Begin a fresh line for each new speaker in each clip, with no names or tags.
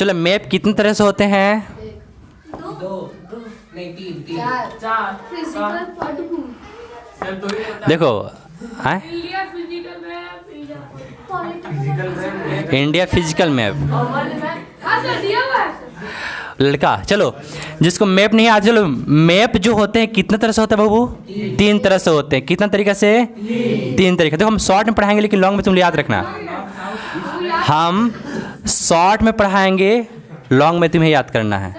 चलो मैप कितनी तरह से होते हैं?
नहीं, तीन।
देखो इंडिया फिजिकल मैप लड़का, चलो जिसको मैप नहीं आता, चलो मैप जो होते हैं कितने तरह से होते हैं बाबू? 3 तरह से होते हैं। कितना तरीका से? 3 तरीका। देखो हम शॉर्ट में पढ़ाएंगे लेकिन लॉन्ग में तुम याद रखना। हम शॉर्ट में पढ़ाएंगे, लॉन्ग में तुम्हें याद करना है।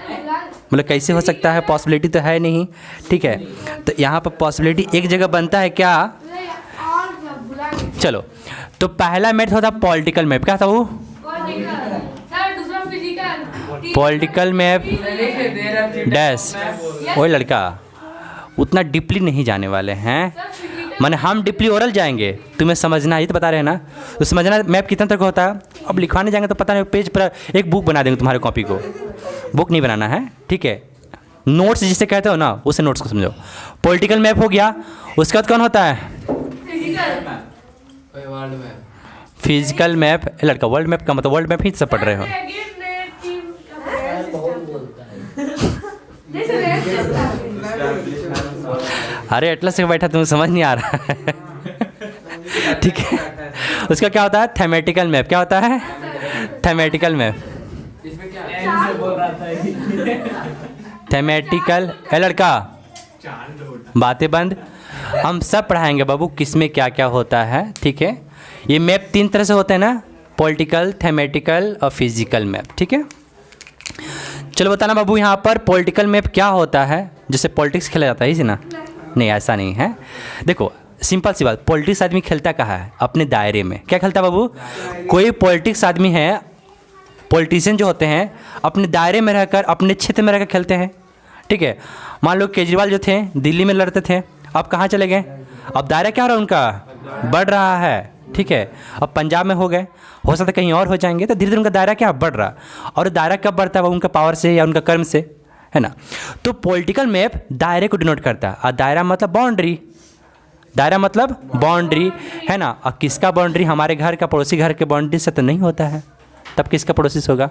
मतलब कैसे हो सकता है? पॉसिबिलिटी तो है नहीं, ठीक है। तो यहाँ पर पॉसिबिलिटी एक जगह बनता है क्या? चलो तो पहला मैथ होता पॉलिटिकल मैप। क्या था वो? Political map dash. वही लड़का, उतना डीपली नहीं जाने वाले हैं, माने हम डीपली ओरल जाएंगे, तुम्हें समझना ही तो बता रहे हैं ना। तो समझना मैप कितना तक होता है। अब लिखवाने जाएंगे तो पता नहीं, पेज पर एक बुक बना देंगे तुम्हारे कॉपी को। बुक नहीं बनाना है, ठीक है। नोट्स जिसे कहते हो ना, उसे नोट्स को समझो। पॉलिटिकल मैप हो गया, उसके बाद कौन होता है? Physical map. लड़का वर्ल्ड मैप का मतलब वर्ल्ड मैप ही सब पढ़ रहे हो। अरे एटलस से बैठा, तुम्हें समझ नहीं आ रहा है। ठीक है। उसका क्या होता है? Thematical map. क्या होता है? Thematical map. थेमेटिकल है लड़का, बातें बंद। हम सब पढ़ाएंगे बाबू किसमें क्या क्या होता है, ठीक है। ये मैप 3 तरह से होते हैं ना, पॉलिटिकल, थेमेटिकल और फिजिकल मैप, ठीक है। चलो बताना बाबू यहाँ पर पॉलिटिकल मैप क्या होता है। जैसे पॉलिटिक्स खेला जाता है इसी ना? नहीं, ऐसा नहीं है। देखो सिंपल सी बात, पॉलिटिक्स आदमी खेलता कहाँ है? अपने दायरे में। क्या खेलता है बाबू? कोई पॉलिटिक्स आदमी है, पॉलिटिशियन जो होते हैं अपने दायरे में रहकर, अपने क्षेत्र में रहकर खेलते हैं, ठीक है। मान लो केजरीवाल जो थे दिल्ली में लड़ते थे, अब कहाँ चले गए? अब दायरा क्या हो रहा है उनका? बढ़ रहा है, ठीक है। अब पंजाब में हो गए, हो सकता है कहीं और हो जाएंगे, तो धीरे धीरे उनका दायरा क्या बढ़ रहा। और दायरा कब बढ़ता है? वो उनका पावर से या उनका कर्म से, है ना। तो पॉलिटिकल मैप दायरे को डिनोट करता है। और दायरा मतलब बाउंड्री, दायरा मतलब बाउंड्री, है ना। और किसका बाउंड्री? हमारे घर का, पड़ोसी घर के बाउंड्री से तो नहीं होता है, तब किसका पड़ोसी से होगा?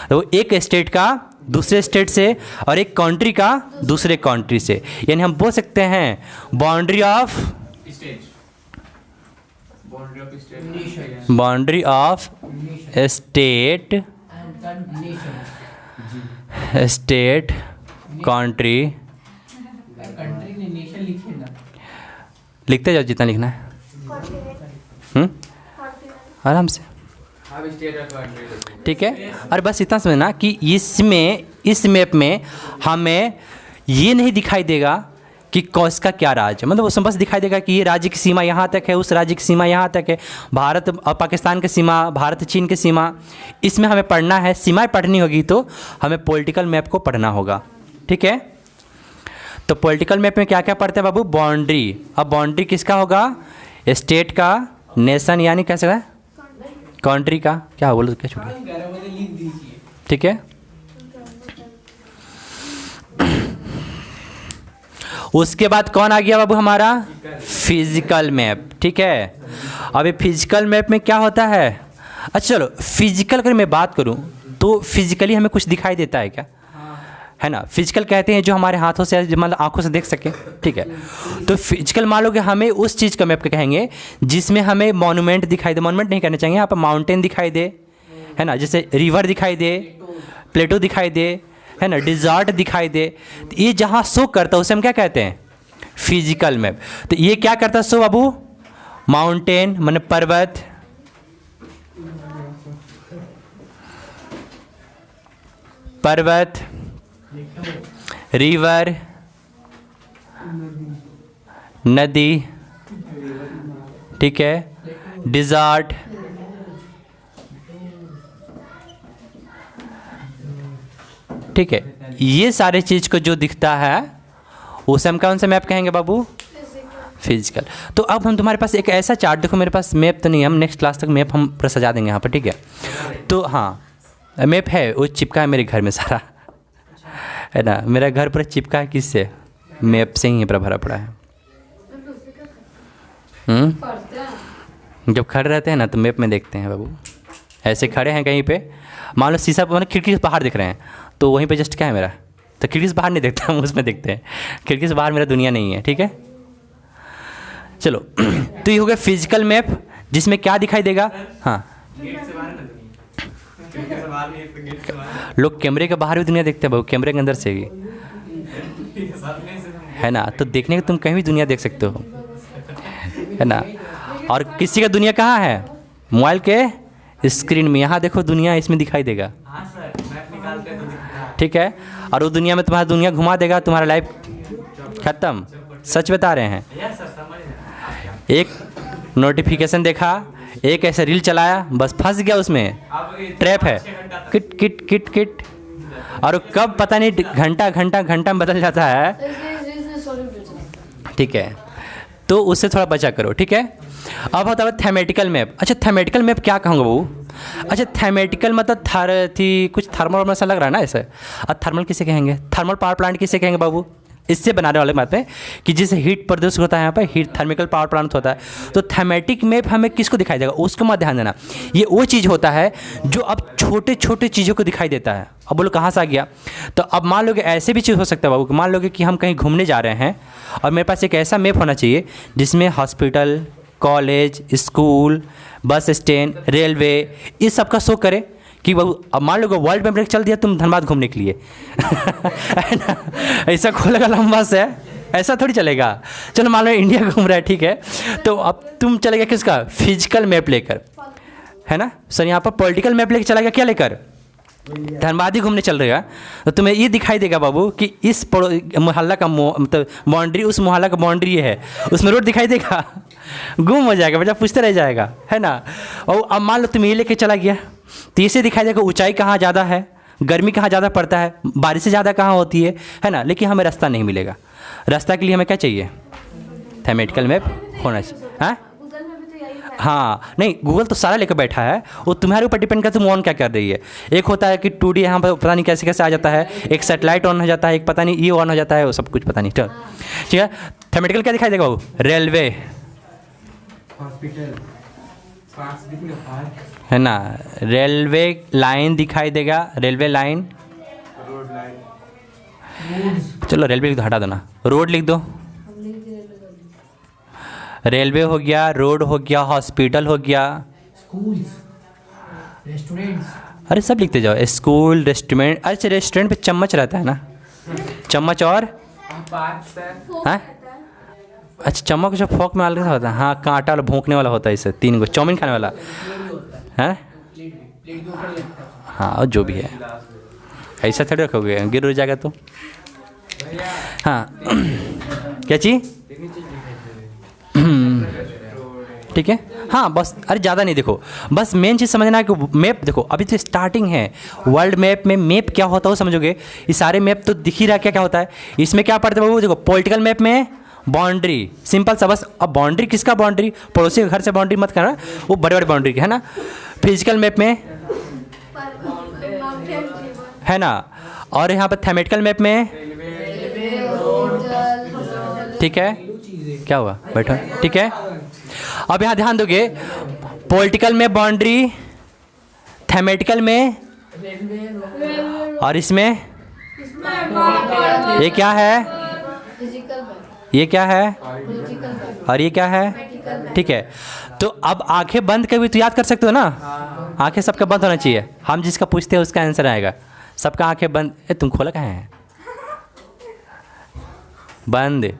तो एक स्टेट का दूसरे स्टेट से और एक कंट्री का दूसरे कंट्री से, यानी हम बोल सकते हैं boundary of state, state country. लिखते जाओ जितना लिखना है, आराम से, ठीक है। और बस इतना समझना कि इसमें, इस मैप में हमें ये नहीं दिखाई देगा कि किसका क्या राज्य है। मतलब उसमें बस दिखाई देगा कि ये राज्य की सीमा यहाँ तक है, उस राज्य की सीमा यहाँ तक है, भारत और पाकिस्तान की सीमा, भारत चीन की सीमा। इसमें हमें पढ़ना है, सीमाएं पढ़नी होगी तो हमें पॉलिटिकल मैप को पढ़ना होगा, ठीक है। तो पॉलिटिकल मैप में क्या क्या पढ़ते हैं बाबू? बाउंड्री। अब बाउंड्री किसका होगा? स्टेट का, नेशन यानी कैसे है, कंट्री का। क्या बोलो क्या छूट, ठीक है। उसके बाद कौन आ गया बाबू? हमारा फिजिकल मैप, ठीक है। अभी फिजिकल मैप में क्या होता है? अच्छा चलो, फिजिकल अगर मैं बात करूं तो फिजिकली हमें कुछ दिखाई देता है क्या? है ना। फिजिकल कहते हैं जो हमारे हाथों से, मतलब आंखों से देख सके, ठीक है। तो फिजिकल मान लो कि हमें उस चीज़ का मैप कहेंगे जिसमें हमें मॉन्यूमेंट दिखाई दे, मॉन्यूमेंट नहीं कहना चाहिए यहाँ पर, माउंटेन दिखाई दे, है ना, जैसे रिवर दिखाई दे, प्लेटो दिखाई दे, है ना, डिज़र्ट दिखाई दे। तो ये जहाँ शो करता है उसे हम क्या कहते हैं? Physical map. तो ये क्या करता है शो बाबू? माउंटेन माने पर्वत, पर्वत, रिवर नदी, ठीक है, डिज़र्ट, ठीक है। ये सारे चीज़ को जो दिखता है उसे हम कौन सा मैप कहेंगे बाबू? फिजिकल। तो अब हम तुम्हारे पास एक ऐसा चार्ट, देखो मेरे पास मैप तो नहीं है, हम नेक्स्ट क्लास तक मैप हम पूरा सजा देंगे यहाँ पर, ठीक है। तो हाँ मैप है, वो चिपका है मेरे घर में सारा, है ना। मेरा घर पूरा चिपका है किससे? मैप से ही पूरा भरा पड़ा है। जब खड़े रहते हैं ना तो मैप में देखते हैं बाबू, ऐसे खड़े हैं कहीं पे मान लो शीशा मतलब खिड़की से बाहर दिख रहे हैं, तो वहीं पे जस्ट क्या है मेरा, तो खिड़की से बाहर नहीं देखते हम, उसमें देखते हैं। खिड़की से बाहर मेरा दुनिया नहीं है, ठीक है। चलो तो ये हो गया फिजिकल मैप, जिसमें क्या दिखाई देगा। हाँ, लोग कैमरे के बाहर भी दुनिया देखते हैं बाबू, कैमरे के अंदर से भी, है ना। तो देखने के तुम कहीं भी दुनिया देख सकते हो, है ना। और किसी का दुनिया कहाँ है, मोबाइल के स्क्रीन में, यहाँ देखो दुनिया इसमें दिखाई देगा, ठीक है। और वो दुनिया में तुम्हारा दुनिया घुमा देगा, तुम्हारा लाइफ खत्म। सच बता रहे हैं। एक नोटिफिकेशन देखा, एक ऐसे रील चलाया, बस फंस गया उसमें, ट्रैप है, किट किट किट किट, और कब पता नहीं घंटा घंटा घंटा में बदल जाता है, ठीक है। तो उससे थोड़ा बचा करो, ठीक है। अब होता है थेमेटिकल मैप। अच्छा, थेमेटिकल मैप क्या कहूँगा वो। अच्छा, थेमेटिकल मतलब कुछ थर्मल ऐसा लग रहा है ना ऐसे। अब थर्मल किसे कहेंगे, थर्मल पावर प्लांट किसे कहेंगे बाबू, इससे बनाने वाले बात है कि जिससे हीट प्रदूषित होता है, यहाँ पर हीट थर्मिकल पावर प्लांट होता है। तो थेमेटिक मैप हमें किसको दिखाई देगा, उसको मत ध्यान देना। ये वो चीज़ होता है जो अब छोटे छोटे चीज़ों को दिखाई देता है। अब बोलो कहाँ से आ गया, तो अब मान लो कि ऐसे भी चीज़ हो सकता है बाबू, मान लो कि हम कहीं घूमने जा रहे हैं और मेरे पास एक ऐसा मैप होना चाहिए जिसमें hospital, college, school, bus stand, railway, इस सब का शो करे कि बाबू। अब मान लो वर्ल्ड मैप चल दिया तुम धनबाद घूमने के लिए है ना, ऐसा खोलेगा लंबा से, ऐसा थोड़ी चलेगा। चलो मान लो इंडिया घूम रहा है, ठीक है, तो अब तुम चलेगा किसका, फिजिकल मैप लेकर, है ना सर। यहाँ पर पॉलिटिकल मैप लेकर चलेगा, क्या लेकर, धनबाद ही घूमने चल रहेगा, तो तुम्हें ये दिखाई देगा बाबू कि इस मोहल्ला का मतलब बाउंड्री, उस मोहल्ला का बाउंड्री है, उसमें रोड दिखाई देगा, गुम हो जाएगा, बच्चा पूछते रह जाएगा, है ना। और अब मान लो तुम ये लेके चला गया, तो इसे दिखाई देगा ऊंचाई कहाँ ज़्यादा है, गर्मी कहाँ ज़्यादा पड़ता है, बारिश ज़्यादा कहाँ होती है ना। लेकिन हमें रास्ता नहीं मिलेगा, रास्ता के लिए हमें क्या चाहिए, थेमेटिकल मैप होना चाहिए। हाँ हाँ, नहीं गूगल तो सारा लेकर बैठा है, वो तुम्हारे ऊपर डिपेंड करता है तुम ऑन क्या कर रही है। एक होता है कि 2D यहाँ पर पता नहीं कैसे कैसे आ जाता है, एक सेटेलाइट ऑन हो जाता है, एक पता नहीं ये ऑन हो जाता है, वो सब कुछ पता नहीं, ठीक है। थेमेटिकल क्या दिखाई देगा वो, रेलवे, हॉस्पिटल, है ना, रेलवे लाइन दिखाई देगा, रेलवे लाइन, रोड लाइन, चलो रेलवे हटा दो ना, रोड लिख दो। रेलवे हो गया, रोड हो गया, हॉस्पिटल हो गया, स्कूल्स, रेस्टोरेंट्स, अरे सब लिखते जाओ, स्कूल, रेस्टोरेंट। अच्छा, रेस्टोरेंट पे चम्मच रहता है ना, चम्मच और हाँ, अच्छा चम्मच जो फोक में अलग होता है, हाँ कांटा वाला भोंकने वाला होता है, इसे 3 गो चाउमीन खाने वाला है, हाँ और जो भी है, ऐसा थोड़ी रखोगे, गिर हो जाएगा तो। हाँ क्या चीज़, ठीक है। हाँ बस, अरे ज़्यादा नहीं, देखो बस मेन चीज़ समझना है कि मैप देखो अभी तो स्टार्टिंग है। वर्ल्ड मैप में मैप क्या होता है वो समझोगे, ये सारे मैप तो दिख ही रहा क्या क्या होता है। इसमें क्या पढ़ते हैं बाबू, देखो पॉलिटिकल मैप में बाउंड्री, सिंपल सा बस। अब बाउंड्री किसका बाउंड्री, पड़ोसी के घर से बाउंड्री मत करना, वो बड़े बड़े बाउंड्री के, है ना। फिजिकल मैप में है ना, और यहाँ पर थेमेटिकल मैप में, ठीक है, क्या हुआ बैठो, ठीक है। अब यहाँ ध्यान दोगे, पॉलिटिकल में बाउंड्री, थेमेटिकल में, और इसमें ये क्या है, ये क्या है, और ये क्या है, ठीक है। तो अब आंखें बंद कर भी तो याद कर सकते हो ना, आंखें सबका बंद होना चाहिए, हम जिसका पूछते हैं उसका आंसर आएगा। सबका आंखें बंद, तुम खोला कहाँ है, बंद,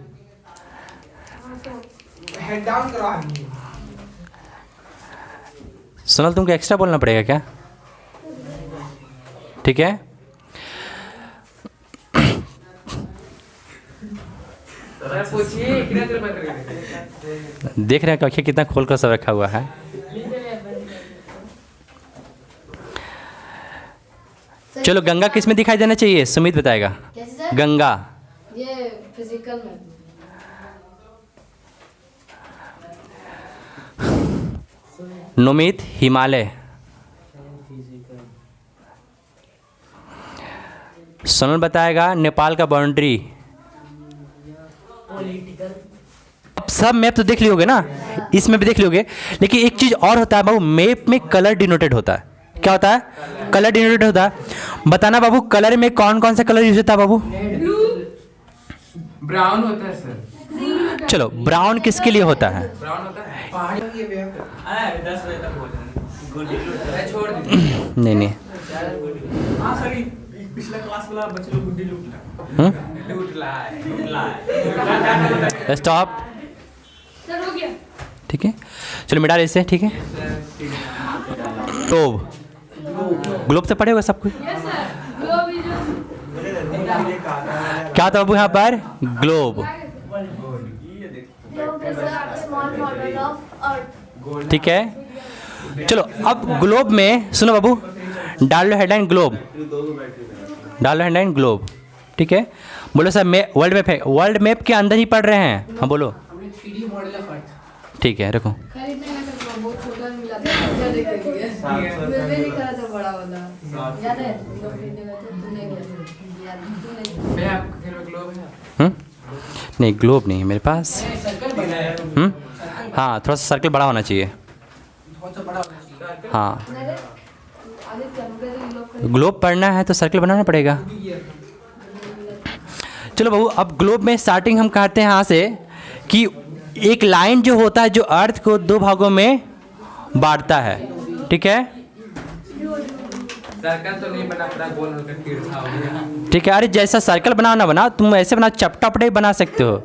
सोनल तुमको एक्स्ट्रा बोलना पड़ेगा क्या, ठीक है। देख रहे हैं आंखें कितना खोल कर सब रखा हुआ है। चलो गंगा किस में दिखाई देना चाहिए, सुमित बताएगा। गंगा ये फिजिकल में, नोमित हिमालय, सोनल बताएगा नेपाल का बाउंड्री। अब सब मैप तो देख लियोगे ना, इसमें भी देख लियोगे, लेकिन एक चीज और होता है बाबू, मैप में कलर डिनोटेड होता है। क्या होता है, कलर डिनोटेड होता है। बताना बाबू, कलर में कौन कौन सा कलर यूज होता है बाबू?
ब्राउन होता है सर।
चलो, ब्राउन किसके लिए होता है?
ब्राउन होता है छोड़ दीजिए।
नहीं नहीं,
पिछला क्लास वाला बच्चे लोग गुड्डी लूट
स्टॉप। ठीक है, चलो मिटा रहे इसे। ठीक है, ग्लोब, ग्लोब से पढ़े होगा सब कुछ। क्या था बाबू यहाँ पर? ग्लोब। ठीक है, चलो अब ग्लोब में सुनो बाबू, डाल लो हेडलाइन ग्लोब, डाल लो हेडलाइन ग्लोब। ठीक है, बोलो सर वर्ल्ड मैप है, वर्ल्ड मैप के अंदर ही पढ़ रहे हैं। हाँ बोलो। ठीक है, रखो। नहीं, ग्लोब नहीं है मेरे पास। हाँ, थोड़ा सा सर्कल बड़ा होना चाहिए। हाँ, ग्लोब पढ़ना है तो सर्कल बनाना पड़ेगा। चलो बाबू, अब ग्लोब में स्टार्टिंग हम कहते हैं यहाँ से कि एक लाइन जो होता है जो अर्थ को दो भागों में बांटता है। ठीक है,
सर्कल तो नहीं बना, पूरा गोल होकर तिरछा हो गया।
ठीक है, अरे जैसा सर्कल बना ना बना, तुम ऐसे बना चपटा बना सकते हो,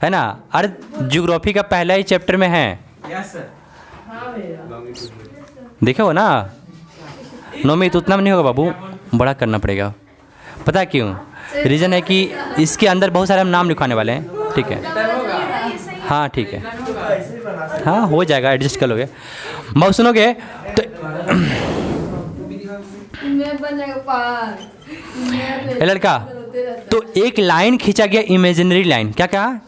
है ना। अरे ज्योग्राफी का पहला ही चैप्टर में है।
Yes sir.
देखे हो ना, नौवीं तो उतना भी नहीं होगा बाबू, बड़ा करना पड़ेगा। पता क्यों? रीज़न है कि इसके अंदर बहुत सारे हम नाम लिखवाने वाले हैं। ठीक है, हाँ ठीक है, हाँ हो जाएगा, एडजस्ट कर लोगे। मैं सुनोगे तो लड़का, तो एक लाइन खींचा गया, इमेजिनरी लाइन। क्या कहा?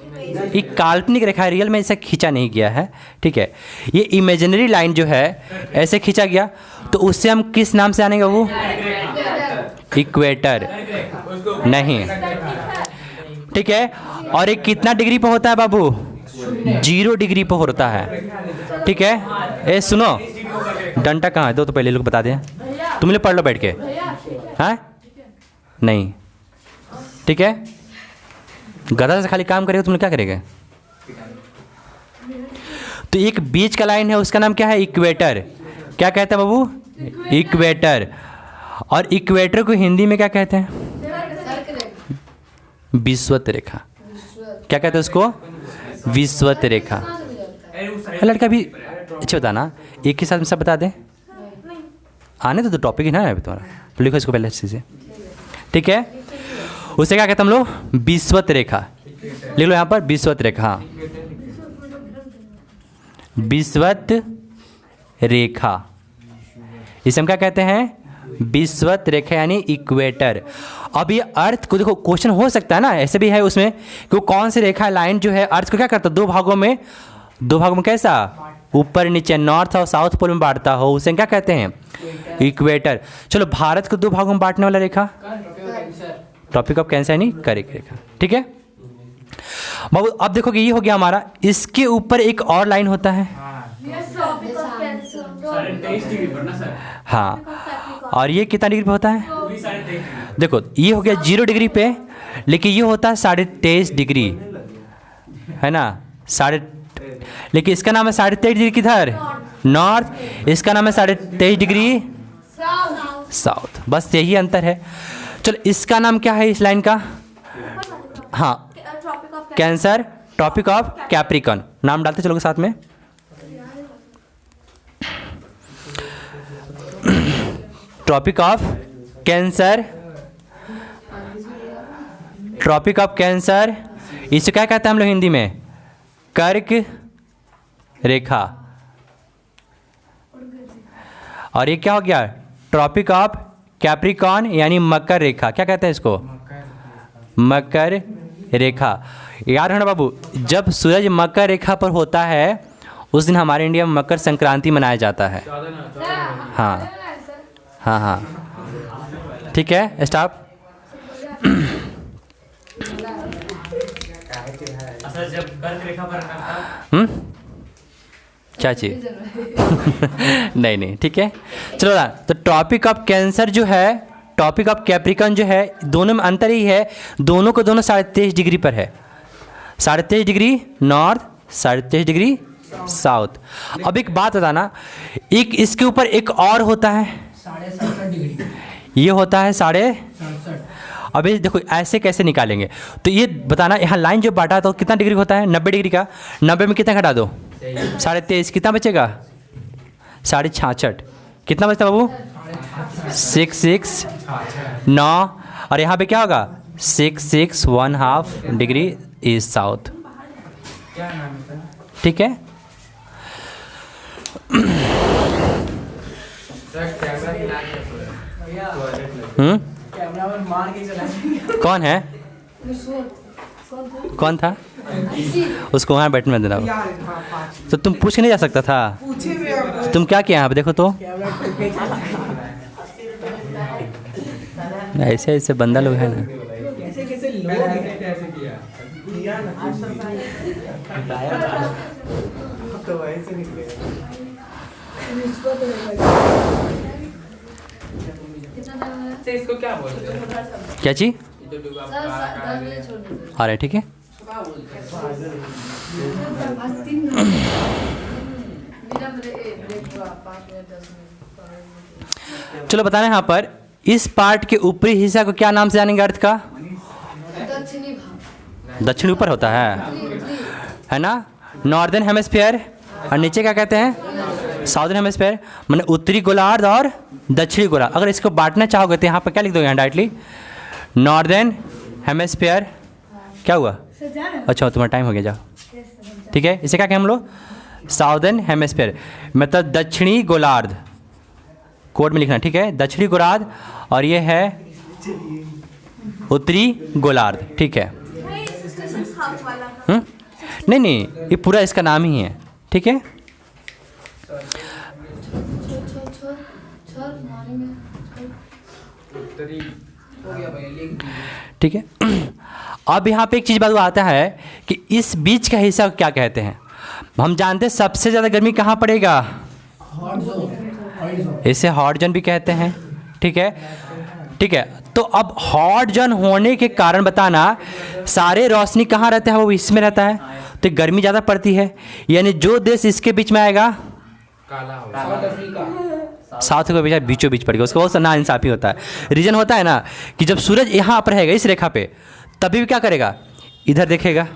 एक काल्पनिक रेखा, रियल में ऐसा खींचा नहीं गया है। ठीक है, ये इमेजिनरी लाइन जो है ऐसे खींचा गया, तो उससे हम किस नाम से आनेंगे वो? इक्वेटर नहीं। ठीक है, और एक कितना डिग्री पे होता है बाबू? 0 डिग्री पे होता है। ठीक है, ए सुनो, डंडा कहाँ है? दो तो पहले लोग बता दें, तुम लोग पढ़ लो बैठ के। हाँ नहीं, ठीक है, गधा से खाली काम करेगा, तुम लोग क्या करेगा? तो एक बीच का लाइन है, उसका नाम क्या है? इक्वेटर। क्या कहता है बाबू? इक्वेटर। और इक्वेटर को हिंदी में क्या कहते हैं? विषुवत रेखा। क्या कहते हैं उसको? विषुवत रेखा। लड़का भी अच्छा बताना, एक के साथ में सब बता दें। आने तो टॉपिक ही ना है अभी तुम्हारा, तो लिखो इसको पहले अच्छे से। ठीक है, उसे क्या कहते हैं हम लोग? विषुवत रेखा। लिख लो यहाँ पर, विषुवत रेखा। हाँ, विषुवत रेखा, इसे हम क्या कहते हैं? विषुवत रेखा, यानी इक्वेटर। अब ये अर्थ को देखो, क्वेश्चन हो सकता है ना, ऐसे भी है उसमें कि वो कौन सी रेखा लाइन जो है अर्थ को क्या करता है? दो भागों में कैसा? ऊपर नीचे, नॉर्थ और साउथ पोल में बांटता हो, उसे क्या कहते हैं? इक्वेटर। चलो, भारत को दो भागों में बांटने वाला रेखा? ट्रॉपिक ऑफ कैंसर, यानी करेक्ट रेखा। ठीक है बाबू, अब देखो कि ये हो गया हमारा, इसके ऊपर एक और लाइन होता है। हाँ, और ये कितना डिग्री पे होता है? देखो, ये हो गया 0 डिग्री पे, लेकिन ये होता है 23.5 डिग्री, है ना। लेकिन इसका नाम है 23.5 डिग्री किधर? नॉर्थ। इसका नाम है 23.5 डिग्री साउथ। बस यही अंतर है। चलो, इसका नाम क्या है इस लाइन का? हाँ, कैंसर, ट्रॉपिक ऑफ कैप्रिकॉन। नाम डालते चलोगे साथ में। Tropic of cancer, tropic of cancer, इसे क्या कहते हैं हम लोग हिंदी में? कर्क रेखा। और ये क्या हो गया? ट्रॉपिक ऑफ कैप्रिकॉन, यानी मकर रेखा। क्या कहते हैं इसको? मकर रेखा। याद रखना बाबू, जब सूरज मकर रेखा पर होता है उस दिन हमारे इंडिया में मकर संक्रांति मनाया जाता है। हाँ हाँ हाँ, ठीक है, स्टॉप।
जब कर्क रेखा पर
क्या चीज़ नहीं नहीं, ठीक है। चलो ना, तो ट्रॉपिक ऑफ कैंसर जो है, ट्रॉपिक ऑफ कैप्रिकॉर्न जो है, दोनों में अंतर ही है, दोनों को दोनों 23.5 डिग्री पर है। 23.5 डिग्री नॉर्थ, 23.5 डिग्री साउथ। अब एक बात बताना, एक इसके ऊपर एक और होता है
67 डिग्री,
ये होता है 67।
67।
अभी देखो ऐसे कैसे निकालेंगे, तो ये बताना, यहाँ लाइन जो बांटा तो कितना डिग्री होता है, 90 डिग्री का। 90 में कितना घटा दो, 23.5, कितना बचेगा 66। कितना बचता बाबू, 6 9, और यहाँ पे क्या होगा 6 1/2 डिग्री ईस्ट साउथ,
क्या नाम है सर?
ठीक है।
सर कैमरा हिला के भैया कैमरा में मार के चला।
कौन है, कौन था, उसको वहाँ बैठने में देना। तो तुम पूछ के नहीं जा सकता था, तुम क्या किया यहाँ पे, देखो तो ऐसे ऐसे बंदा लोग है ना।
कैसे कैसे लोग कैसे किया तो वैसे निकलेगा। सर इसको क्या बोलते हैं?
क्या चीज
जो डूबा काला
आ रहा है, ठीक है। चलो बताना यहाँ पर, इस पार्ट के ऊपरी हिस्सा को क्या नाम से जानेंगे, अर्थ का
दक्षिणी भाग,
दक्षिण ऊपर होता है ना, नॉर्दर्न हेमिस्फीयर, और नीचे क्या कहते हैं साउदर्न हेमिस्फीयर, माने उत्तरी गोलार्ध और दक्षिणी गोलार्ध। अगर इसको बांटना चाहोगे तो यहाँ पर क्या लिख दो, यहाँ डायरेक्टली नॉर्दर्न हेमिस्फीयर, क्या हुआ, अच्छा तुम्हारा टाइम हो गया, जाओ, ठीक है। इसे क्या कहें हम लोग, साउदर्न हेमिस्फीयर, मतलब दक्षिणी गोलार्ध, कोड में लिखना, ठीक है, दक्षिणी गोलार्ध, और ये है उत्तरी गोलार्ध, ठीक है। नहीं नहीं, ये पूरा इसका नाम ही है, ठीक है।
उत्तरी हो गया भैया, लिख दीजिए।
ठीक है। अब यहाँ पे एक चीज़ बात आता है कि इस बीच का हिस्सा को क्या कहते हैं। हम जानते हैं सबसे ज़्यादा गर्मी कहाँ पड़ेगा,
हॉट जोन,
इसे हॉट जोन भी कहते हैं, ठीक है, ठीक है। तो अब हॉट जोन होने के कारण बताना, सारे रोशनी कहाँ रहते हैं, वो इसमें रहता है, तो गर्मी ज़्यादा पड़ती है, यानी जो देश इसके बीच में आएगा
काला होगा।
साउथ को बीचों बीच पड़ गया, उसका बहुत सा ना इंसाफी होता है। रीज़न होता है ना कि जब सूरज यहाँ पर रहेगा इस रेखा पे, तभी भी क्या करेगा, इधर देखेगा,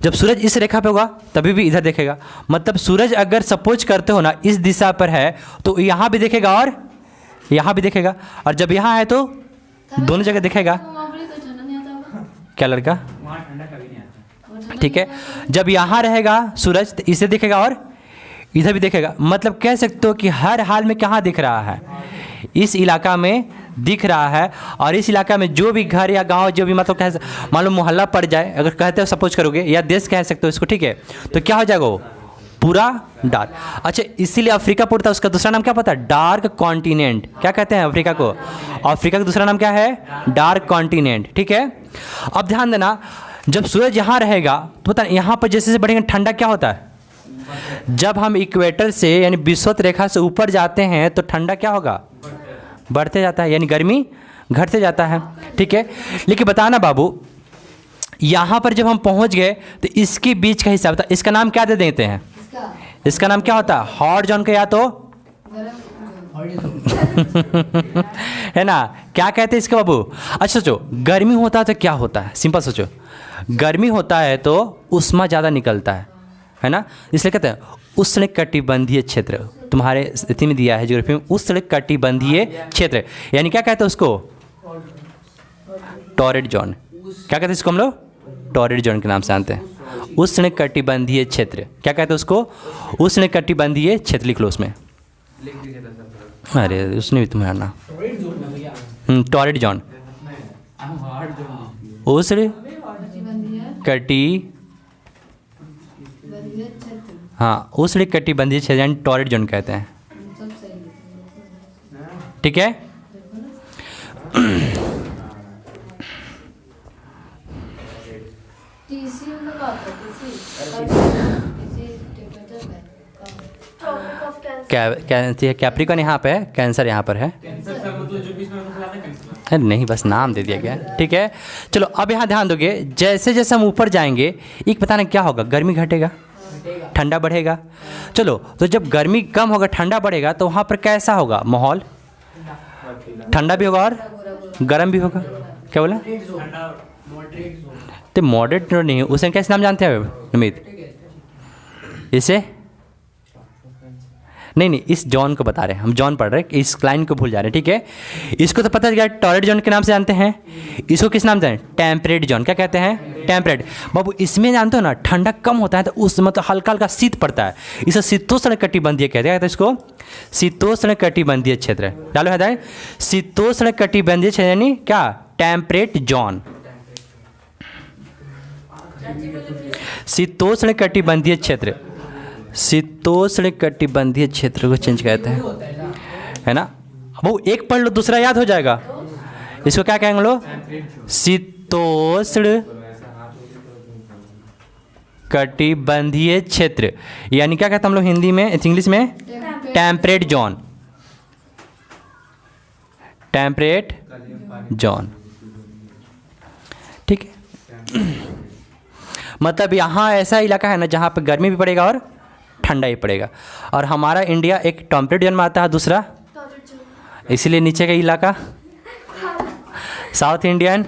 जब सूरज इस रेखा पे होगा तभी भी इधर देखेगा। मतलब सूरज अगर सपोज करते हो ना इस दिशा पर है तो यहाँ भी देखेगा और यहाँ भी देखेगा, और जब यहाँ है तो दोनों जगह दिखेगा। क्या लड़का,
वहाँ ठंडा कभी नहीं आता।
ठीक है, जब यहाँ रहेगा सूरज तो इसे दिखेगा और इधर भी देखेगा। मतलब कह सकते हो कि हर हाल में कहाँ दिख रहा है, इस इलाका में दिख रहा है। और इस इलाका में जो भी घर या गांव जो भी मतलब कह, मान लो मोहल्ला पड़ जाए, अगर कहते हो सपोज करोगे, या देश कह सकते हो इसको, ठीक है, तो क्या हो जाएगा वो पूरा डार्क। अच्छा, इसीलिए अफ्रीका पड़ता है, उसका दूसरा नाम क्या पता है, डार्क कॉन्टिनेंट। क्या कहते हैं अफ्रीका को, अफ्रीका का दूसरा नाम क्या है, डार्क कॉन्टिनेंट, ठीक है। अब ध्यान देना, जब सूरज यहाँ रहेगा तो पता यहाँ पर जैसे जैसे बढ़ेगा ठंडा क्या होता है, जब हम इक्वेटर से यानी विषुवत रेखा से ऊपर जाते हैं तो ठंडा क्या होगा, बढ़ते जाता है, यानी गर्मी घटते जाता है, ठीक है। लेकिन बताना बाबू, यहाँ पर जब हम पहुँच गए तो इसके बीच का हिस्सा बता, इसका नाम क्या दे देते हैं, इसका नाम क्या होता है, हॉट जोन का, या तो है ना, क्या कहते हैं इसका बाबू। अच्छा सोचो, गर्मी होता है तो क्या होता है, सिंपल सोचो, गर्मी होता है तो उष्मा ज़्यादा निकलता है ना, इसलिए कहते हैं उष्ण कटिबंधीय क्षेत्र। तुम्हारे स्थिति में दिया है ज्योग्राफी में, उष्ण कटिबंधीय क्षेत्र, यानी क्या कहते हैं उसको, टॉरेड जोन। क्या कहते हैं इसको हम लोग, टॉरेड जोन के नाम से जानते हैं, उष्ण कटिबंधीय क्षेत्र। क्या कहते हैं उसको, उष्ण कटिबंधीय क्षेत्र, लिख लो उसमें।
लिख दीजिए सर।
अरे उसने भी तुम्हारा ना, टॉरेड जोन, उष्ण कटि, हाँ, उष्ण कटिबंधीय क्षेत्र यानी टॉरेड जोन कहते हैं, ठीक है। कैप्रिकॉन यहाँ पे है, कैंसर यहाँ पर है। अरे नहीं, बस नाम दे दिया गया है, ठीक है। चलो अब यहाँ ध्यान दोगे, जैसे जैसे हम ऊपर जाएंगे एक बताना क्या होगा, गर्मी घटेगा, ठंडा बढ़ेगा। चलो तो जब गर्मी कम होगा ठंडा बढ़ेगा तो वहाँ पर कैसा होगा माहौल, ठंडा भी होगा और गर्म भी होगा। क्या बोला? तो मॉडरेट नहीं है, उसे कैसे नाम जानते हैं अमित? इसे नहीं, इस जॉन को बता रहे हैं हम, जॉन पढ़ रहे हैं, इस क्लाइंट को भूल जा रहे हैं, ठीक है। इसको तो पता चल गया टॉलरेट जॉन के नाम से जानते हैं, इसको किस नाम से जानते हैं? Temperate John. क्या कहते हैं? टेम्परेट। बाबू इसमें जानते हो ना, ठंडा कम होता है तो उस मतलब हल्का हल्का शीत पड़ता है, इसे शीतोष्ण कटिबंधीय कहते हैं। इसको शीतोष्ण कटिबंधीय क्षेत्र डालो है, शीतोष्ण कटिबंधीय क्षेत्र यानी क्या? Temperate John. शीतोष्ण कटिबंधीय क्षेत्र, शीतोष्ण कटिबंधीय क्षेत्र को चेंज कहते हैं, है ना। वो एक पढ़ लो दूसरा याद हो जाएगा। इसको क्या कहेंगे लोग? शीतोष्ण कटिबंधीय क्षेत्र, यानी क्या कहते हैं हम लोग हिंदी में, इंग्लिश में? टेम्परेट जोन, टेम्परेट जोन, ठीक है। मतलब यहाँ ऐसा इलाका है ना जहाँ पे गर्मी भी पड़ेगा और ठंडा ही पड़ेगा। और हमारा इंडिया एक टेम्परेट जोन में आता है, दूसरा इसीलिए नीचे का इलाका साउथ इंडियन।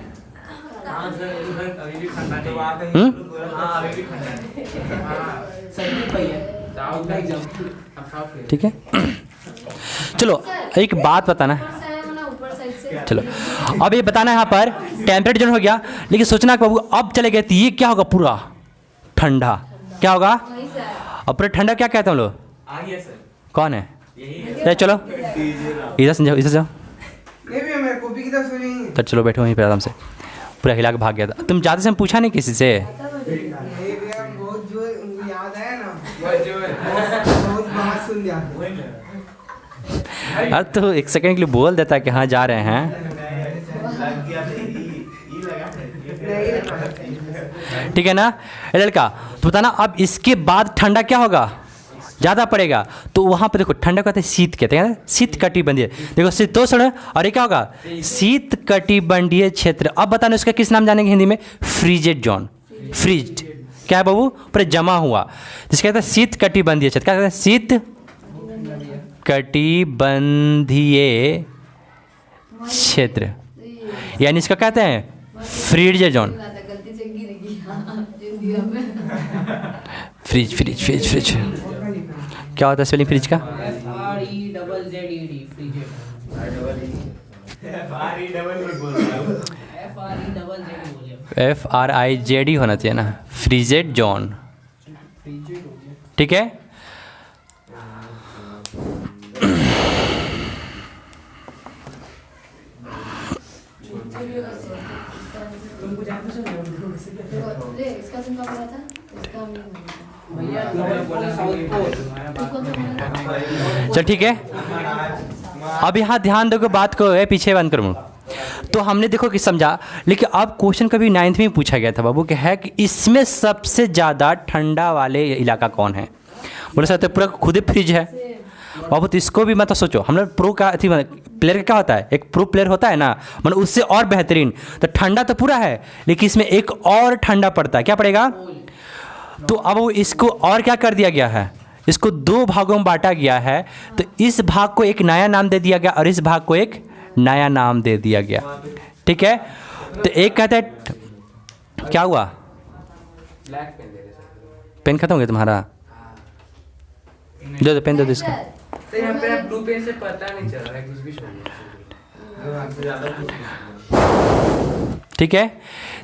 ठीक है। चलो एक बात बताना, चलो अब ये बताना है यहाँ पर टेम्परेट जोन हो गया, लेकिन सोचना कि बाबू अब चले गए तो ये क्या होगा? पूरा ठंडा। क्या होगा? अब पूरा ठंडा क्या कहते हैं हम लोग? कौन है? चलो इधर समझाओ, इधर जाओ। तो चलो बैठो वहीं पे आराम से। पूरा हिला के भाग गया था। तुम ज़्यादा से हम पूछा नहीं किसी से? अरे तो एक सेकंड के लिए बोल देता कि हाँ जा रहे हैं, ठीक है ना लड़का। तो बताना अब इसके बाद ठंडा क्या होगा? ज़्यादा पड़ेगा। तो वहाँ पे देखो ठंडा कहते हैं शीत, कहते हैं शीत कटिबंधीय। देखो शीतोष्ण और ये क्या होगा? शीत कटिबंधीय क्षेत्र। अब बताना इसका किस नाम जानेंगे हिंदी में? फ्रीजेड जोन। फ्रीज्ड क्या है बाबू? पर जमा हुआ, जिसका कहते हैं शीत कटिबंधीय क्षेत्र। क्या कहते हैं? शीत कटिबंधीय क्षेत्र, यानी इसका कहते हैं freezed zone. Fridge fridge fridge fridge क्या होता है स्पेलिंग फ्रिज का? FRIZD होना चाहिए ना, फ्रीजेड जोन, ठीक है। चल ठीक है। अब यहाँ ध्यान दोगे बात को, पीछे बंद करूँ। तो हमने देखो कि समझा, लेकिन अब क्वेश्चन कभी 9th में पूछा गया था बाबू कि है कि इसमें सबसे ज़्यादा ठंडा वाले इलाका कौन है? बोले सकते पूरा खुद ही फ्रिज है बाबू। तो इसको भी मतलब सोचो, हम लोग प्रो का प्लेयर का क्या होता है? एक प्रो प्लेयर होता है ना, मतलब उससे और बेहतरीन। तो ठंडा तो पूरा है, लेकिन इसमें एक और ठंडा पड़ता है। क्या पड़ेगा? तो अब इसको और क्या कर दिया गया है? इसको 2 भागों में बांटा गया है। तो इस भाग को एक नया नाम दे दिया गया और इस भाग को एक नया नाम दे दिया गया, ठीक है। तो एक कहते हैं क्या हुआ? पेन खत्म हो गया तुम्हारा? दे दो पेन, दे दो इसको।
ब्लू पेन से पता नहीं चल रहा है कुछ भी।
ठीक है।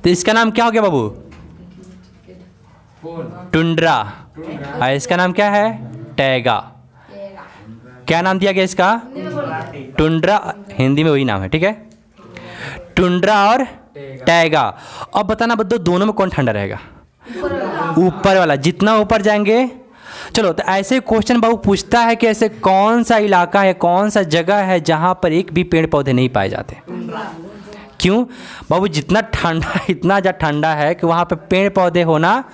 तो इसका नाम क्या हो गया बाबू? टुंड्रा। और इसका नाम क्या है? टैगा। क्या नाम दिया गया इसका? टुंड्रा, हिंदी में वही नाम है, ठीक है। टुंड्रा और टैगा। अब बताना बद्दो दोनों में कौन ठंडा रहेगा? ऊपर वाला। जितना ऊपर जाएंगे, चलो तो ऐसे क्वेश्चन बाबू पूछता है कि ऐसे कौन सा इलाका है, कौन सा जगह है जहाँ पर एक भी पेड़ पौधे नहीं पाए जाते? क्यों बाबू? जितना ठंडा, इतना ज़्यादा ठंडा है कि वहाँ पे पेड़ पौधे होना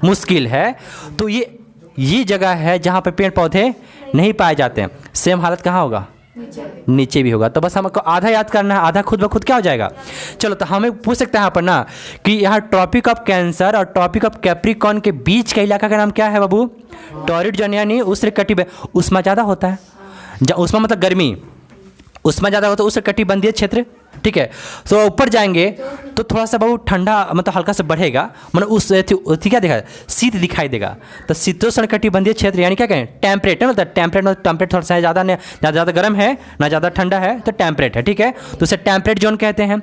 मुश्किल है। तो ये जगह है जहाँ पे पेड़ पौधे नहीं पाए जाते हैं। सेम हालत कहाँ होगा? नीचे भी होगा। तो बस हमको आधा याद करना है, आधा खुद ब खुद क्या हो जाएगा। चलो तो हमें पूछ सकते हैं यहाँ पर ना कि यहाँ ट्रॉपिक ऑफ कैंसर और ट्रॉपिक ऑफ कैप्रिकॉर्न के बीच का इलाका का नाम क्या है बाबू? टॉरिड जोन, यानी उष्णकटिबंधीय। उष्मा ज़्यादा होता है, उष्मा मतलब गर्मी, उष्मा ज़्यादा होता है उष्णकटिबंधीय क्षेत्र, ठीक है। तो ऊपर जाएंगे तो थोड़ा सा बहुत ठंडा मतलब हल्का सा बढ़ेगा, मतलब उस क्या दिखाई, शीत दिखाई देगा। तो शीतोष्ण कटिबंधीय क्षेत्र यानी क्या कहें? टेम्परेट है, मतलब टेम्परेट थोड़ा सा ज़्यादा ज़्यादा गर्म है ना ज़्यादा ठंडा है, तो टेम्परेट है, ठीक है। तो उसे टेम्परेट जोन कहते हैं।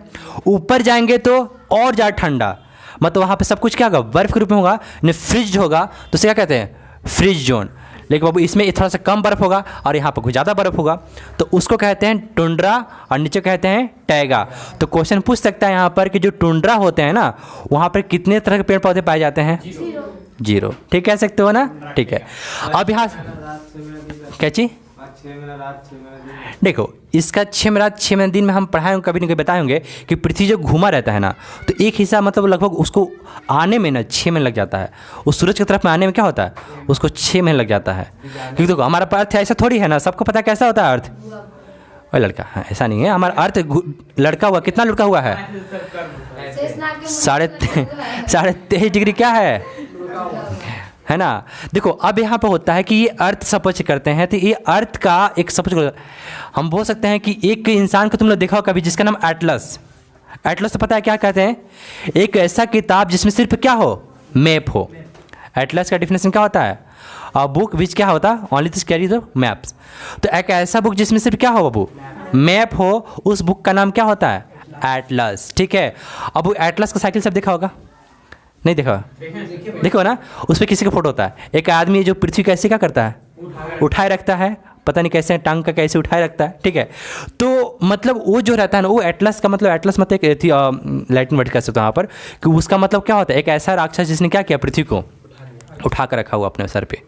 ऊपर जाएंगे तो और ज़्यादा ठंडा, मतलब वहाँ पर सब कुछ क्या होगा? बर्फ़ के रूप में होगा, फ्रिज होगा, तो उसे क्या कहते हैं? Fridge zone. लेकिन बाबू इसमें थोड़ा सा कम बर्फ़ होगा और यहाँ पर कुछ ज़्यादा बर्फ़ होगा, तो उसको कहते हैं टुंड्रा और नीचे कहते हैं टैगा। तो क्वेश्चन पूछ सकता है यहाँ पर कि जो टुंड्रा होते हैं ना, वहाँ पर कितने तरह के पेड़ पौधे पाए जाते हैं? 0, ठीक कह सकते हो ना, ठीक है। अब यहाँ क्या चीज़? देखो इसका 6 में रात 6 में दिन में हम पढ़ाए होंगे, कभी ना कभी बताए होंगे कि पृथ्वी जो घूमा रहता है ना, तो एक हिस्सा मतलब लगभग उसको आने में ना 6 महीने लग जाता है। उस सूरज की तरफ में आने में क्या होता है? उसको 6 महीने लग जाता है। क्योंकि देखो हमारा अर्थ ऐसा थोड़ी है ना, सबको पता है कैसा होता है अर्थ। और लड़का हाँ, ऐसा नहीं है, हमारा अर्थ लड़का हुआ, कितना लड़का हुआ है? 23.5 डिग्री क्या है ना। देखो अब यहाँ पे होता है कि ये अर्थ सपोज करते हैं, तो ये अर्थ का एक सपोज हम बोल सकते हैं कि एक इंसान को तुम लोग देखा हो कभी जिसका नाम एटलस। एटलस तो पता है क्या कहते हैं? एक ऐसा किताब जिसमें सिर्फ क्या हो? मैप हो। एटलस का डिफिनेशन क्या होता है? अ बुक विच क्या होता है? Only this carry the maps. तो एक ऐसा बुक जिसमें सिर्फ क्या हो बाबू? मैप हो, उस बुक का नाम क्या होता है? एटलस, ठीक है। अब वो एटलस का साइकिल सब देखा होगा? नहीं देखा? देखो ना, उस पर किसी का फोटो होता है। एक आदमी जो पृथ्वी कैसे क्या करता है? उठाए रखता है, पता नहीं कैसे टांग का कैसे उठाए रखता है, ठीक है। तो मतलब वो जो रहता है ना, वो एटलस का मतलब, एटलस मतलब एक थी लैटिन वर्ड कह सकते हो यहाँ पर, कि उसका मतलब क्या होता है? एक ऐसा राक्षस जिसने क्या किया? पृथ्वी को उठा कर रखा हुआ अपने सर पे,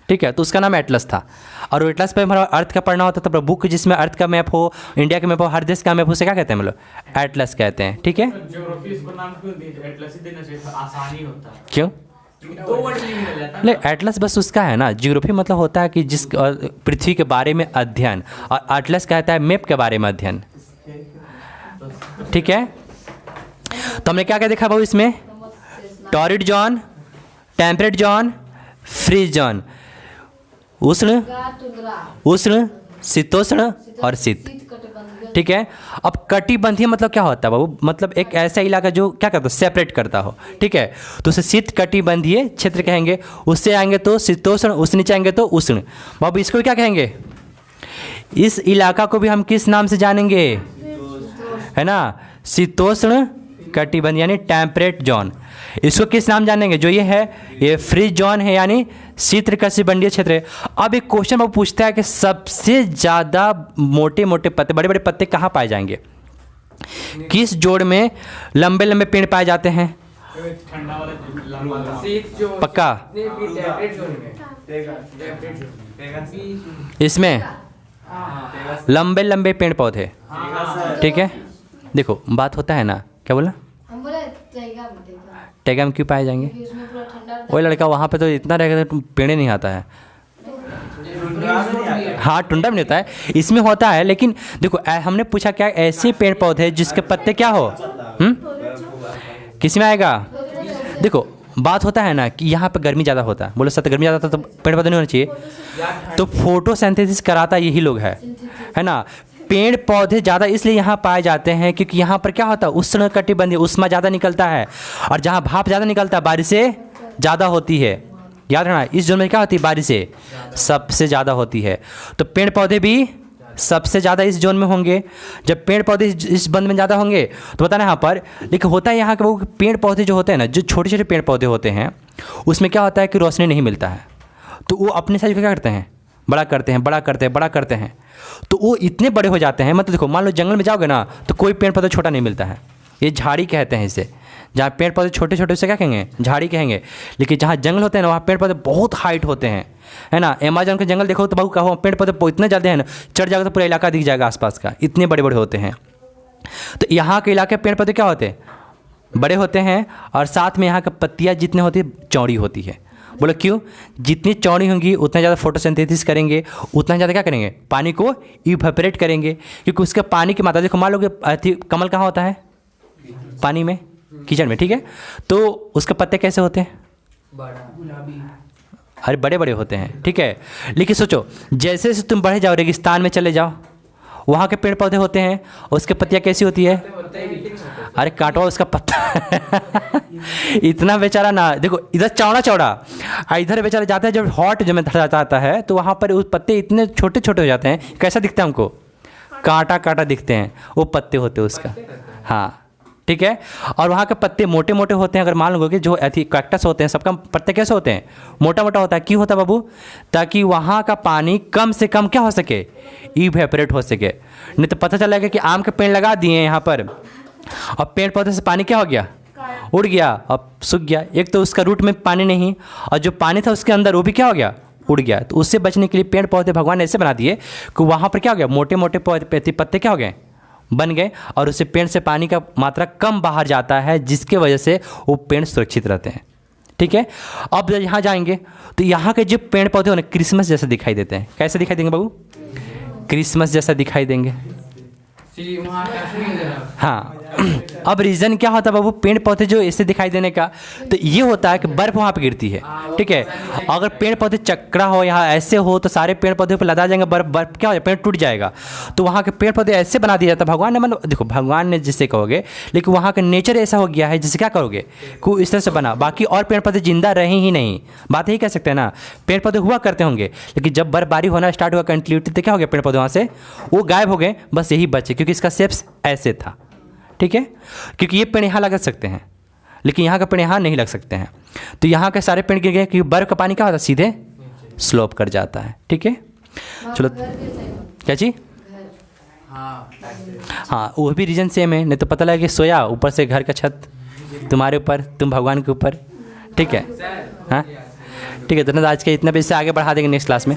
ठीक है। तो उसका नाम एटलस था। और एटलस पे हमारा अर्थ का पढ़ना होता था, बुक जिसमें अर्थ का मैप हो, इंडिया का मैप हो, हर देश का मैप हो, उसे क्या कहते हैं? मतलब एटलस कहते हैं, ठीक है। क्यों? ले एटलस बस उसका है ना, ज्योग्राफी मतलब होता है कि जिस पृथ्वी के बारे में अध्ययन, और एटलस कहता है मैप के बारे में अध्ययन, ठीक है। तो हमने क्या क्या देखा बाबू इसमें? Torrid zone, temperate zone, freeze zone, उष्ण, शीतोष्ण और शीत, ठीक है। अब कटिबंधीय मतलब क्या होता है बाबू? मतलब एक ऐसा इलाका जो क्या करता है? सेपरेट करता हो, ठीक है। तो उसे शीत कटिबंधीय क्षेत्र कहेंगे। उससे आएंगे तो शीतोष्ण, उससे नीचे आएंगे तो उष्ण। बाबू इसको क्या कहेंगे? इस इलाका को भी हम किस नाम से जानेंगे? है ना, शीतोष्ण कटिबंधीय यानी टेम्परेट जोन। इसको किस नाम जानेंगे? जो ये है, ये फ्रीज जोन है यानी शीत कटिबंधीय क्षेत्र है। अब एक क्वेश्चन वो पूछता है कि सबसे ज़्यादा मोटे मोटे पत्ते, बड़े बड़े पत्ते कहाँ पाए जाएंगे? किस जोड़ में लंबे लंबे पेड़ पाए जाते हैं? पक्का इसमें लंबे लंबे पेड़ पौधे, ठीक है। देखो बात होता है ना, क्या बोला? टैगा में क्यों पाए जाएंगे? वही लड़का वहाँ पे तो इतना रहेगा तो पेड़ नहीं आता है। हाँ टुंडा भी नहीं होता है, इसमें होता है। लेकिन देखो हमने पूछा क्या ऐसे पेड़ पौधे जिसके पत्ते क्या हो? किस में आएगा? देखो बात होता है ना कि यहाँ पे गर्मी ज़्यादा होता है, बोलो सत्य गर्मी ज़्यादा होता तो पेड़ पौधे नहीं होना चाहिए। तो फोटोसिंथेसिस कराता यही लोग है ना। पेड़ पौधे ज़्यादा इसलिए यहाँ पाए जाते हैं क्योंकि यहाँ पर क्या होता है? उष्ण कटिबंधीय, उष्मा ज़्यादा निकलता है, और जहाँ भाप ज़्यादा निकलता है बारिशें ज़्यादा होती है। याद रखना इस जोन में क्या होती है? बारिशें सबसे ज़्यादा होती है। तो पेड़ पौधे भी सबसे ज़्यादा इस जोन में होंगे। जब पेड़ पौधे इस बंद में ज़्यादा होंगे तो बताना यहाँ पर, लेकिन होता है यहाँ के वो पेड़ पौधे जो होते हैं ना, जो छोटे छोटे पेड़ पौधे होते हैं, उसमें क्या होता है कि रोशनी नहीं मिलता है, तो वो अपने साइज को क्या करते हैं? बड़ा करते हैं, बड़ा करते हैं, बड़ा करते हैं। तो वो इतने बड़े हो जाते हैं, मतलब देखो मान लो जंगल में जाओगे ना तो कोई पेड़ पौधा छोटा नहीं मिलता है, ये झाड़ी कहते हैं इसे। जहाँ पेड़ पौधे छोटे छोटे से क्या कहेंगे? झाड़ी कहेंगे। लेकिन जहाँ जंगल होते हैं ना वहाँ पेड़ पौधे बहुत हाइट होते हैं, है ना। अमेजन के जंगल देखो तो बहु कहो पेड़ पौधे इतने ज़्यादा हैं ना, चढ़ जाएगा तो पूरा इलाका दिख जाएगा आसपास का, इतने बड़े बड़े होते हैं। तो यहाँ के इलाके पेड़ पौधे क्या होते हैं? बड़े होते हैं, और साथ में यहाँ की पत्तियाँ जितने होती है चौड़ी होती है। बोलो क्यों? जितनी चौड़ी होंगी उतना ज़्यादा फोटोसिंथेसिस करेंगे, उतना ज़्यादा क्या करेंगे? पानी को इवेपोरेट करेंगे, क्योंकि उसका पानी की मात्रा, देखो मान लो कि कमल कहाँ होता है? पानी में, कीचड़ में, ठीक है। तो उसके पत्ते कैसे होते हैं?
गुलाबी।
अरे बड़े बड़े होते हैं, ठीक है। लेकिन सोचो, जैसे जैसे तुम बढ़े जाओ, रेगिस्तान में चले जाओ, वहाँ के पेड़ पौधे होते हैं, उसके पत्तियाँ कैसी होती है? अरे काटवा उसका पत्ता इतना बेचारा ना, देखो इधर चौड़ा चौड़ा, इधर बेचारा जाता है जब हॉट जब में जाता है तो वहाँ पर उस पत्ते इतने छोटे छोटे हो जाते हैं, कैसा दिखता है हमको? कांटा कांटा दिखते हैं, वो पत्ते होते हैं उसका। हाँ ठीक है। और वहाँ के पत्ते मोटे मोटे होते हैं। अगर मान लो कि जो कैक्टस होते हैं सबका पत्ते कैसे होते हैं? मोटा मोटा होता है। क्यों होता है बाबू? ताकि वहाँ का पानी कम से कम क्या हो सके? इवेपोरेट हो सके। नहीं तो पता चलेगा कि आम के पेड़ लगा दिए यहाँ पर और पेड़ पौधे से पानी क्या हो गया? उड़ गया, अब सूख गया। एक तो उसका रूट में पानी नहीं, और जो पानी था उसके अंदर वो भी क्या हो गया? उड़ गया। तो उससे बचने के लिए पेड़ पौधे भगवान ने ऐसे बना दिए कि वहाँ पर क्या हो गया? मोटे मोटे पत्ते क्या हो गए? बन गए, और उससे पेड़ से पानी का मात्रा कम बाहर जाता है, जिसके वजह से वो पेड़ सुरक्षित रहते हैं। ठीक है। अब यहाँ जाएंगे तो यहाँ के जो पेड़ पौधे होने क्रिसमस जैसे दिखाई देते हैं। कैसे दिखाई देंगे बाबू? क्रिसमस जैसा दिखाई देंगे। हाँ। अब रीज़न क्या होता है बाबू पेड़ पौधे जो ऐसे दिखाई देने का? तो ये होता है कि बर्फ़ वहाँ पे गिरती है, ठीक है। अगर पेड़ पौधे चक्रा हो यहाँ ऐसे हो तो सारे पेड़ पौधे पे लदा जाएंगे बर्फ़, बर्फ़ क्या हो जाएगा? पेड़ टूट जाएगा। तो वहाँ के पेड़ पौधे ऐसे बना दिया जाता है भगवान ने, मतलब देखो भगवान ने जिससे कहोगे, लेकिन वहाँ का नेचर ऐसा हो गया है जिससे क्या करोगे को इस तरह से बना। बाकी और पेड़ पौधे जिंदा रहे ही नहीं, बात यही कह सकते हैं ना। पेड़ पौधे हुआ करते होंगे, लेकिन जब बर्फबारी होना स्टार्ट हुआ कंटिन्यूटी तो क्या हो गया? पेड़ पौधे वहाँ से वो गायब हो गए, बस यही बचे, क्योंकि इसका शेप्स ऐसे था। ठीक है। क्योंकि ये पेड़ यहाँ लग सकते हैं, लेकिन यहाँ का पेड़ यहाँ नहीं लग सकते हैं। तो यहाँ के सारे पेड़ गिर गए, क्योंकि बर्फ का पानी क्या होता है? सीधे स्लोप कर जाता है। ठीक है। चलो, क्या चीज? हाँ, वो भी रीजन सेम है। नहीं तो पता लगा कि सोया ऊपर से घर का छत तुम्हारे ऊपर, तुम भगवान के ऊपर। ठीक है। हाँ ठीक है। तो आज के इतना बजे से आगे बढ़ा देंगे नेक्स्ट क्लास में।